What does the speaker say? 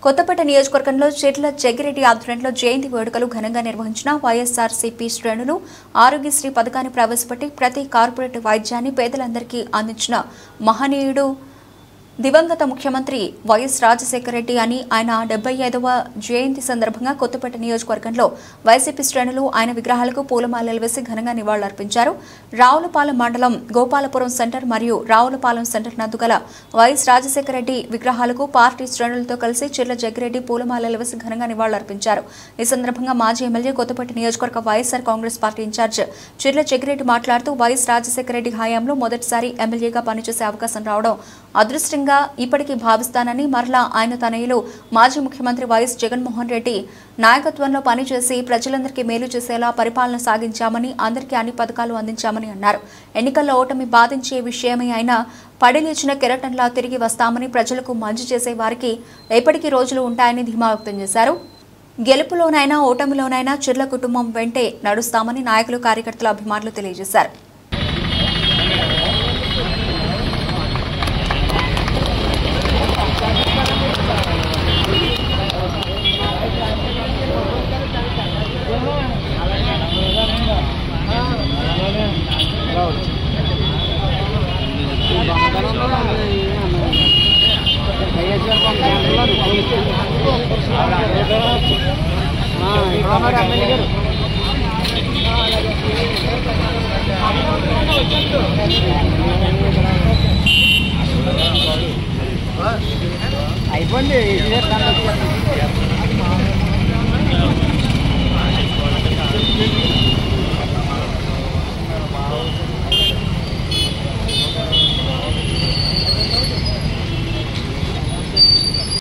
కొత్తపేట నియోజకవర్గంలో చెట్ల జగ్గిరెడ్డి ఆధ్వర్యంలో జయంతి వేడుకలు ఘనంగా నిర్వహించిన వైఎస్ఆర్సీపీ శ్రేణులు ఆరోగ్యశ్రీ పథకాన్ని ప్రవేశపెట్టి ప్రతి కార్పొరేట్ వైద్యాన్ని పేదలందరికీ అందించిన మహనీయుడు దివంగత ముఖ్యమంత్రి వైఎస్ రాజశేఖర రెడ్డి అని ఆయన 75వ జయంతి సందర్భంగా కొత్తపేట నియోజకవర్గంలో వైసీపీ శ్రేణులు ఆయన విగ్రహాలకు పూలమాలలు వేసి ఘనంగా నివాళులర్పించారు. రావులపాలెం మండలం గోపాలపురం సెంటర్ మరియు రావులపాలెం సెంటర్ నందు గల వైఎస్ రాజశేఖర రెడ్డి విగ్రహాలకు పార్టీ శ్రేణులతో కలిసి చెట్ల జగ్గిరెడ్డి పూలమాలలు వేసి ఘనంగా నివాళులర్పించారు. ఈ సందర్భంగా మాజీ ఎమ్మెల్యే కొత్తపేట నియోజకవర్గ వైఎస్ఆర్ కాంగ్రెస్ పార్టీ ఇన్ఛార్జ్ చెట్ల జగ్గిరెడ్డి మాట్లాడుతూ వైఎస్ రాజశేఖర రెడ్డి హయాంలో మొదటిసారి ఎమ్మెల్యేగా పనిచేసే అవకాశం రావడం అదృష్టంగా ఇప్పటికీ భావిస్తానని, మరలా ఆయన తనయులు మాజీ ముఖ్యమంత్రి వైఎస్ జగన్మోహన్ రెడ్డి నాయకత్వంలో పనిచేసి ప్రజలందరికీ మేలు చేసేలా పరిపాలన సాగించామని, అందరికీ అన్ని పథకాలు అందించామని అన్నారు. ఎన్నికల్లో ఓటమి బాధించే విషయమే అయినా పడిలేచిన కెరటంలా తిరిగి వస్తామని, ప్రజలకు మంచి చేసే వారికి ఎప్పటికీ రోజులు ఉంటాయని ధీమా వ్యక్తం చేశారు. గెలుపులోనైనా ఓటమిలోనైనా చిర్ల కుటుంబం వెంటే నడుస్తామని నాయకులు, కార్యకర్తల అభిమానులు తెలియజేశారు. అయిపోయింది.